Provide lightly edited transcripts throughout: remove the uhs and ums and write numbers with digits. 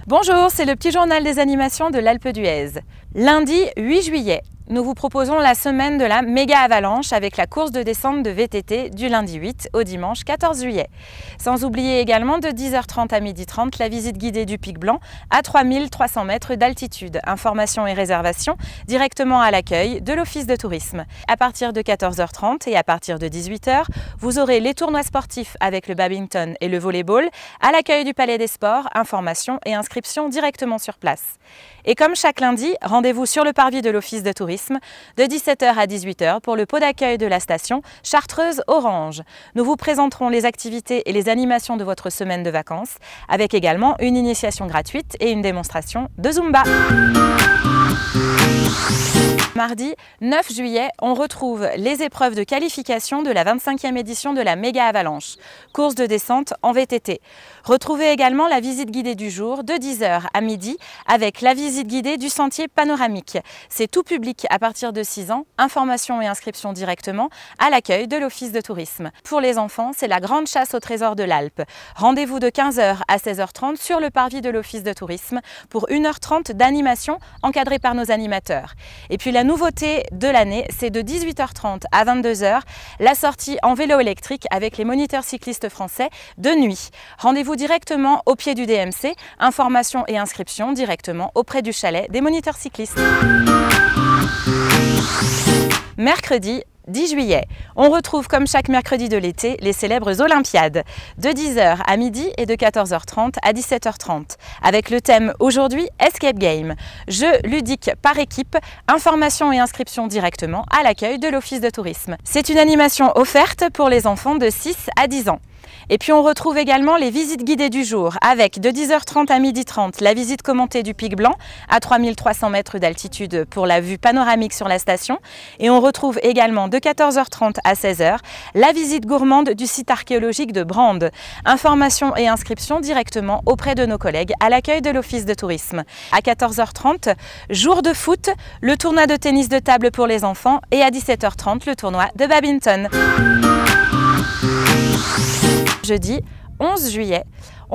Bonjour, c'est le petit journal des animations de l'Alpe d'Huez. Lundi 8 juillet, nous vous proposons la semaine de la méga avalanche avec la course de descente de VTT du lundi 8 au dimanche 14 juillet. Sans oublier également de 10h30 à 12h30 la visite guidée du Pic Blanc à 3300 mètres d'altitude. Informations et réservations directement à l'accueil de l'Office de tourisme. À partir de 14h30 et à partir de 18h, vous aurez les tournois sportifs avec le badminton et le volleyball à l'accueil du Palais des Sports. Informations et inscriptions directement sur place. Et comme chaque lundi, rendez-vous sur le parvis de l'Office de tourisme de 17h à 18h pour le pot d'accueil de la station Chartreuse-Orange. Nous vous présenterons les activités et les animations de votre semaine de vacances, avec également une initiation gratuite et une démonstration de Zumba. Mardi 9 juillet, on retrouve les épreuves de qualification de la 25e édition de la méga avalanche, course de descente en VTT. Retrouvez également la visite guidée du jour de 10h à midi avec la visite guidée du sentier panoramique. C'est tout public à partir de 6 ans, informations et inscriptions directement à l'accueil de l'Office de tourisme. Pour les enfants, c'est la grande chasse au trésor de l'Alpe. Rendez-vous de 15h à 16h30 sur le parvis de l'Office de tourisme pour 1h30 d'animation encadrée par nos animateurs. Et puis la nouveauté de l'année, c'est de 18h30 à 22h, la sortie en vélo électrique avec les moniteurs cyclistes français de nuit. Rendez-vous directement au pied du DMC, informations et inscriptions directement auprès du chalet des moniteurs cyclistes. Mercredi 10 juillet, on retrouve comme chaque mercredi de l'été les célèbres Olympiades de 10h à midi et de 14h30 à 17h30 avec le thème aujourd'hui Escape Game, jeux ludiques par équipe, informations et inscriptions directement à l'accueil de l'Office de tourisme. C'est une animation offerte pour les enfants de 6 à 10 ans. Et puis on retrouve également les visites guidées du jour avec de 10h30 à 12h30 la visite commentée du Pic Blanc à 3300 mètres d'altitude pour la vue panoramique sur la station. Et on retrouve également de 14h30 à 16h la visite gourmande du site archéologique de Brande. Informations et inscriptions directement auprès de nos collègues à l'accueil de l'Office de tourisme. À 14h30, jour de foot, le tournoi de tennis de table pour les enfants et à 17h30 le tournoi de badminton. Jeudi 11 juillet,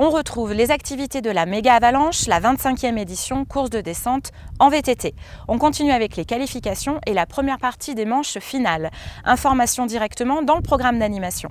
on retrouve les activités de la méga avalanche, la 25e édition course de descente en VTT. On continue avec les qualifications et la première partie des manches finales. Informations directement dans le programme d'animation.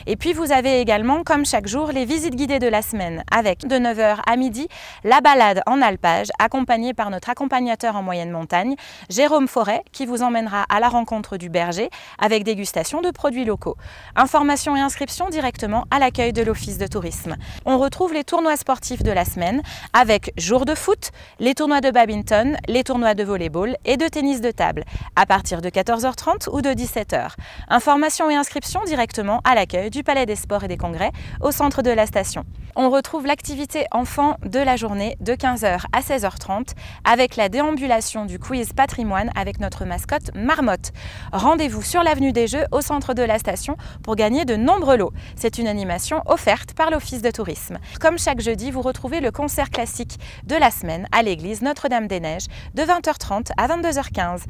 Et puis vous avez également, comme chaque jour, les visites guidées de la semaine avec de 9h à midi la balade en alpage accompagnée par notre accompagnateur en moyenne montagne, Jérôme Forêt, qui vous emmènera à la rencontre du berger avec dégustation de produits locaux. Informations et inscriptions directement à l'accueil de l'Office de tourisme. On retrouve les tournois sportifs de la semaine avec jour de foot, les tournois de badminton, les tournois de volleyball et de tennis de table à partir de 14h30 ou de 17h. Informations et inscriptions directement à l'accueil du Palais des Sports et des Congrès au centre de la station. On retrouve l'activité enfant de la journée de 15h à 16h30 avec la déambulation du quiz patrimoine avec notre mascotte Marmotte. Rendez-vous sur l'avenue des Jeux au centre de la station pour gagner de nombreux lots. C'est une animation offerte par l'Office de tourisme. Comme chaque jeudi, vous retrouvez le concert classique de la semaine à l'église Notre-Dame-des-Neiges de 20h30 à 22h15.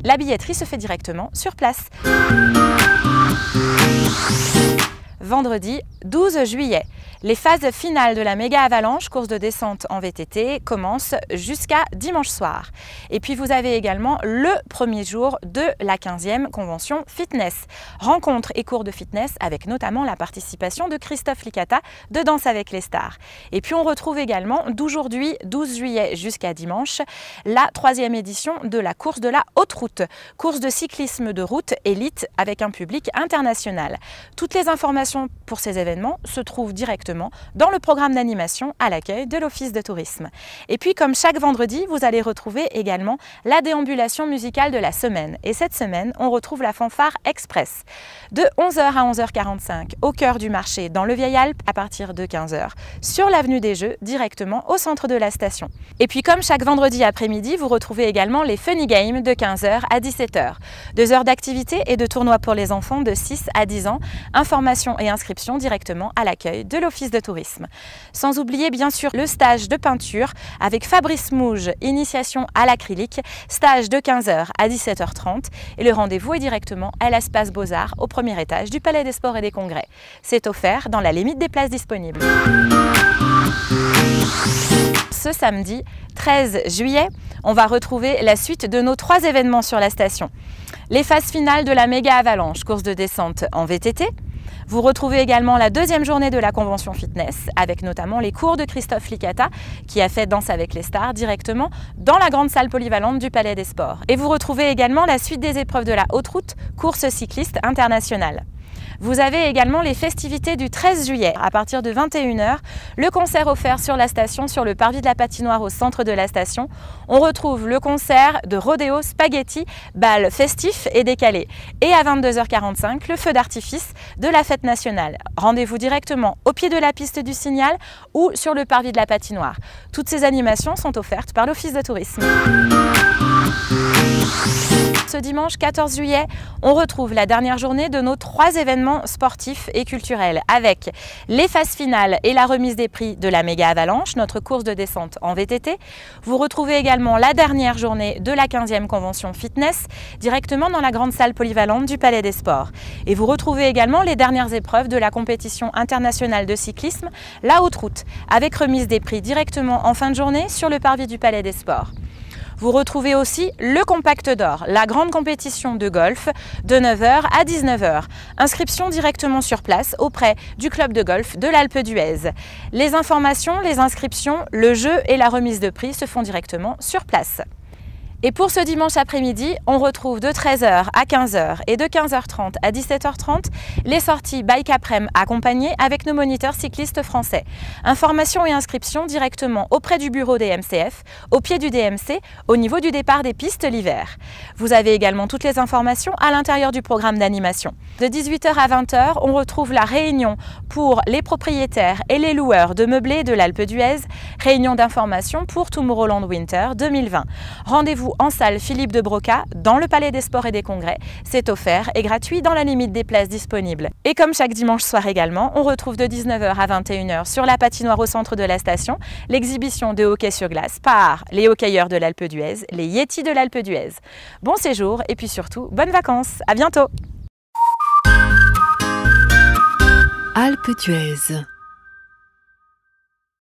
La billetterie se fait directement sur place. Vendredi 12 juillet. Les phases finales de la méga avalanche, course de descente en VTT, commencent jusqu'à dimanche soir. Et puis vous avez également le premier jour de la 15e convention fitness. Rencontres et cours de fitness avec notamment la participation de Christophe Licata de Danse avec les stars. Et puis on retrouve également d'aujourd'hui 12 juillet jusqu'à dimanche la 3e édition de la course de la haute route. Course de cyclisme de route élite avec un public international. Toutes les informations pour ces événements se trouvent directement dans le programme d'animation à l'accueil de l'Office de tourisme. Et puis comme chaque vendredi, vous allez retrouver également la déambulation musicale de la semaine. Et cette semaine, on retrouve la fanfare express de 11h à 11h45 au cœur du marché dans le Vieil Alpe à partir de 15h sur l'avenue des Jeux directement au centre de la station. Et puis comme chaque vendredi après-midi, vous retrouvez également les Funny Games de 15h à 17h. 2 heures d'activité et de tournois pour les enfants de 6 à 10 ans. Informations et inscriptions directement à l'accueil de l'Office de tourisme. Sans oublier bien sûr le stage de peinture avec Fabrice Mouge, initiation à l'acrylique, stage de 15h à 17h30 et le rendez-vous est directement à l'espace Beaux-Arts au premier étage du Palais des Sports et des Congrès. C'est offert dans la limite des places disponibles. ce samedi 13 juillet, on va retrouver la suite de nos 3 événements sur la station. Les phases finales de la méga avalanche, course de descente en VTT. Vous retrouvez également la 2e journée de la convention fitness, avec notamment les cours de Christophe Licata, qui a fait Danse avec les stars directement dans la grande salle polyvalente du Palais des Sports. Et vous retrouvez également la suite des épreuves de la haute route, course cycliste internationale. Vous avez également les festivités du 13 juillet. À partir de 21 h, le concert offert sur la station, sur le parvis de la patinoire au centre de la station. On retrouve le concert de Rodeo Spaghetti, bal festif et décalé. Et à 22 h 45, le feu d'artifice de la fête nationale. Rendez-vous directement au pied de la piste du Signal ou sur le parvis de la patinoire. Toutes ces animations sont offertes par l'Office de tourisme. Ce dimanche 14 juillet, on retrouve la dernière journée de nos 3 événements sportifs et culturels avec les phases finales et la remise des prix de la méga avalanche, notre course de descente en VTT. Vous retrouvez également la dernière journée de la 15e convention fitness directement dans la grande salle polyvalente du Palais des Sports. Et vous retrouvez également les dernières épreuves de la compétition internationale de cyclisme, la haute route, avec remise des prix directement en fin de journée sur le parvis du Palais des Sports. Vous retrouvez aussi le Compact d'Or, la grande compétition de golf de 9 h à 19 h. Inscription directement sur place auprès du club de golf de l'Alpe d'Huez. Les informations, les inscriptions, le jeu et la remise de prix se font directement sur place. Et pour ce dimanche après-midi, on retrouve de 13 h à 15 h et de 15 h 30 à 17 h 30 les sorties Bike Aprem accompagnées avec nos moniteurs cyclistes français. Informations et inscriptions directement auprès du bureau des MCF, au pied du DMC, au niveau du départ des pistes l'hiver. Vous avez également toutes les informations à l'intérieur du programme d'animation. De 18 h à 20 h, on retrouve la réunion pour les propriétaires et les loueurs de meublés de l'Alpe d'Huez, réunion d'information pour Tomorrowland Winter 2020. Rendez-vous en salle Philippe de Broca, dans le Palais des Sports et des Congrès. C'est offert et gratuit dans la limite des places disponibles. Et comme chaque dimanche soir également, on retrouve de 19 h à 21 h sur la patinoire au centre de la station l'exhibition de hockey sur glace par les hockeyeurs de l'Alpe d'Huez, les Yétis de l'Alpe d'Huez. Bon séjour et puis surtout, bonnes vacances. À bientôt. Alpe d'Huez.